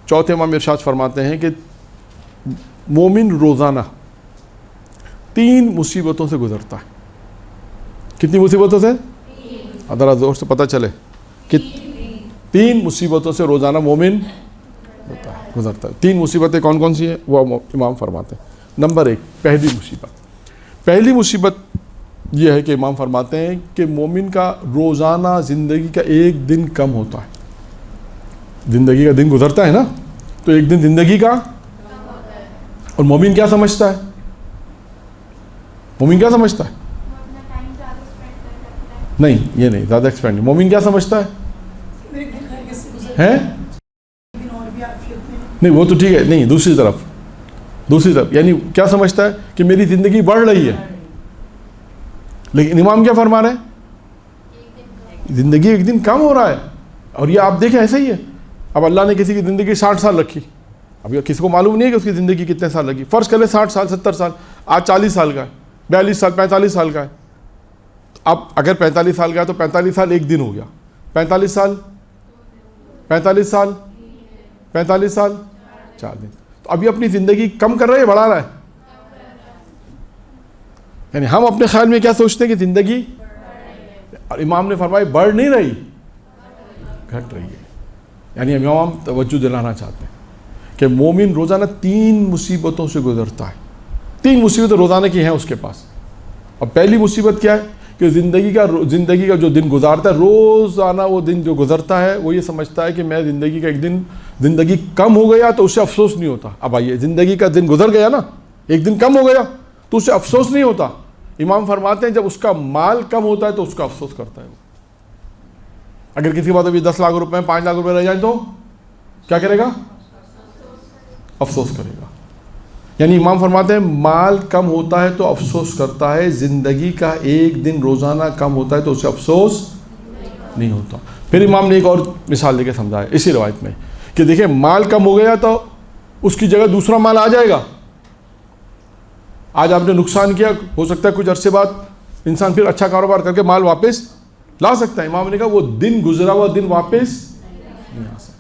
چوتھے امام ارشاد فرماتے ہیں کہ مومن روزانہ 3 مصیبتوں سے گزرتا ہے. کتنی مصیبتوں سے؟ ذرا زور سے پتہ چلے کہ 3 مصیبتوں سے روزانہ مومن گزرتا ہے. 3 مصیبتیں کون کون سی ہیں وہ امام فرماتے ہیں. نمبر 1، پہلی مصیبت یہ ہے کہ امام فرماتے ہیں کہ مومن کا روزانہ زندگی کا 1 دن کم ہوتا ہے. زندگی کا دن گزرتا ہے نا، تو 1 دن زندگی کا. اور مومن کیا سمجھتا ہے؟ مومن کیا سمجھتا ہے؟ نہیں، یہ نہیں، زیادہ ایکسپینڈ نہیں. مومن کیا سمجھتا ہے؟ نہیں وہ تو ٹھیک ہے، نہیں دوسری طرف یعنی کیا سمجھتا ہے کہ میری زندگی بڑھ رہی ہے. لیکن امام کیا فرما رہے ہیں؟ زندگی 1 دن کم ہو رہا ہے. اور یہ آپ دیکھیں ایسا ہی ہے. اب اللہ نے کسی کی زندگی 60 سال رکھی، اب یہ کسی کو معلوم نہیں ہے کہ اس کی زندگی کتنے سال لگی. فرض کر لیں 60 سال 70 سال، آج 40 سال کا ہے، 42 سال 45 سال کا ہے. اب اگر 45 سال کا ہے تو 45 سال 1 دن ہو گیا. 45 سال 4 دن. تو ابھی اپنی زندگی کم کر رہا ہے، بڑھا رہا ہے؟ یعنی ہم اپنے خیال میں کیا سوچتے ہیں کہ زندگی، اور امام نے فرمایا بڑھ نہیں رہی، گھٹ رہی ہے. یعنی امام توجہ دلانا چاہتے ہیں کہ مومن روزانہ 3 مصیبتوں سے گزرتا ہے. 3 مصیبتیں روزانہ کی ہیں اس کے پاس. اور پہلی مصیبت کیا ہے کہ زندگی کا جو دن گزارتا ہے، روزانہ وہ دن جو گزرتا ہے وہ یہ سمجھتا ہے کہ میں زندگی کا 1 دن زندگی کم ہو گیا تو اسے افسوس نہیں ہوتا. اب آئیے، زندگی کا دن گزر گیا نا، 1 دن کم ہو گیا تو اسے افسوس نہیں ہوتا. امام فرماتے ہیں جب اس کا مال کم ہوتا ہے تو اس کا افسوس کرتا ہے. اگر کسی کے پاس ابھی 10 لاکھ روپے 5 لاکھ روپے رہ جائیں تو کیا کرے گا؟ افسوس کرے گا. یعنی امام فرماتے ہیں مال کم ہوتا ہے تو افسوس کرتا ہے، زندگی کا 1 دن روزانہ کم ہوتا ہے تو اسے افسوس نہیں ہوتا. پھر امام نے ایک اور مثال لے کے سمجھایا اسی روایت میں کہ دیکھیں مال کم ہو گیا تو اس کی جگہ دوسرا مال آ جائے گا. آج آپ نے نقصان کیا، ہو سکتا ہے کچھ عرصے بعد انسان پھر اچھا کاروبار کر کے مال واپس لا سکتا ہے. امام نے کہا وہ دن گزرا ہوا دن واپس نہیں آ سکتا.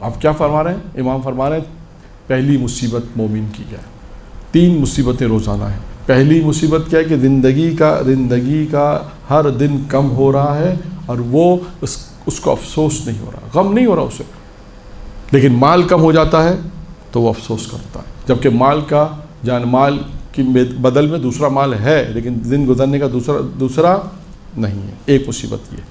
آپ کیا فرما رہے ہیں؟ امام فرما رہے ہیں پہلی مصیبت مومن کی کیا ہے؟ 3 مصیبتیں روزانہ ہیں. پہلی مصیبت کیا ہے کہ زندگی کا ہر دن کم ہو رہا ہے اور وہ اس کو افسوس نہیں ہو رہا، غم نہیں ہو رہا اسے. لیکن مال کم ہو جاتا ہے تو وہ افسوس کرتا ہے، جبکہ مال کی بدل میں دوسرا مال ہے لیکن دن گزرنے کا دوسرا نہیں ہے. ایک مصیبت یہ.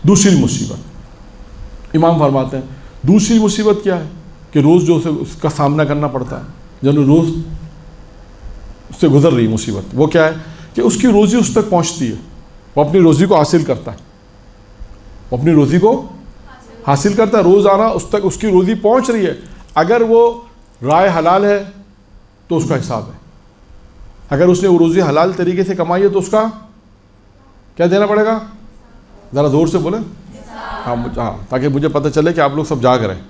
دوسری مصیبت امام فرماتے ہیں دوسری مصیبت کیا ہے کہ روز جو اس کا سامنا کرنا پڑتا ہے، جب روز اس سے گزر رہی مصیبت، وہ کیا ہے کہ اس کی روزی اس تک پہنچتی ہے، وہ اپنی روزی کو حاصل کرتا ہے، روزانہ اس تک اس کی روزی پہنچ رہی ہے. اگر وہ رائے حلال ہے تو اس کا حساب ہے، اگر اس نے وہ روزی حلال طریقے سے کمائی ہے تو اس کا کیا دینا پڑے گا؟ ذرا زور سے بولیں. ہاں تاکہ مجھے پتہ چلے کہ آپ لوگ سب جاگ رہے ہیں.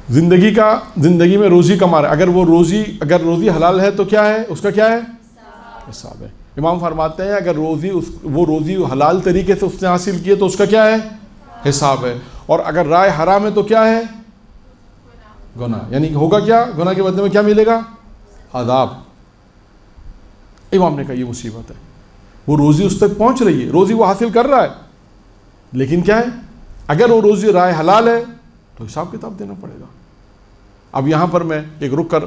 زندگی میں روزی کما رہا ہے، اگر روزی حلال ہے تو کیا ہے اس کا؟ کیا ہے؟ حساب ہے. امام فرماتے ہیں اگر وہ روزی حلال طریقے سے اس نے حاصل کی ہے تو اس کا کیا ہے؟ حساب ہے. اور اگر رائے حرام ہے تو کیا ہے؟ گناہ. یعنی ہوگا کیا؟ گناہ کے بدلے میں کیا ملے گا؟ عذاب. امام نے کہا یہ مصیبت ہے. وہ روزی اس تک پہنچ رہی ہے، روزی وہ حاصل کر رہا ہے، لیکن کیا ہے اگر وہ روزی رائے حلال ہے تو حساب کتاب دینا پڑے گا. اب یہاں پر میں ایک رک کر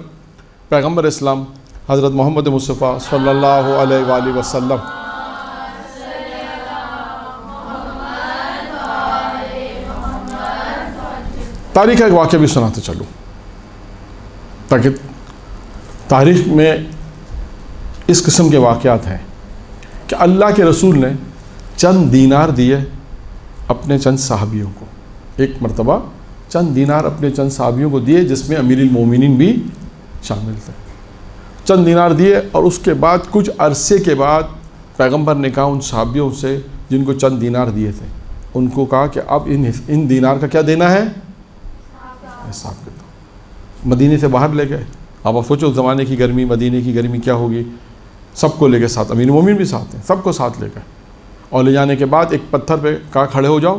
پیغمبر اسلام حضرت محمد مصطفیٰ صلی اللہ علیہ وآلہ وسلم تاریخ کا ایک واقعہ بھی سناتے چلوں، تاکہ تاریخ میں اس قسم کے واقعات ہیں کہ اللہ کے رسول نے چند دینار دیے اپنے چند صحابیوں کو. ایک مرتبہ چند دینار اپنے چند صحابیوں کو دیے جس میں امیر المومنین بھی شامل تھے. چند دینار دیے اور اس کے بعد کچھ عرصے کے بعد پیغمبر نے کہا ان صحابیوں سے جن کو چند دینار دیے تھے، ان کو کہا کہ اب ان دینار کا کیا دینا ہے؟ حساب کتاب. مدینے سے باہر لے گئے. اب آپ سوچو اس زمانے کی گرمی، مدینے کی گرمی کیا ہوگی. سب کو لے گئے ساتھ، امیر المومنین بھی ساتھ ہیں، سب کو ساتھ لے گئے. اور لے جانے کے بعد ایک پتھر پہ کہا کھڑے ہو جاؤ،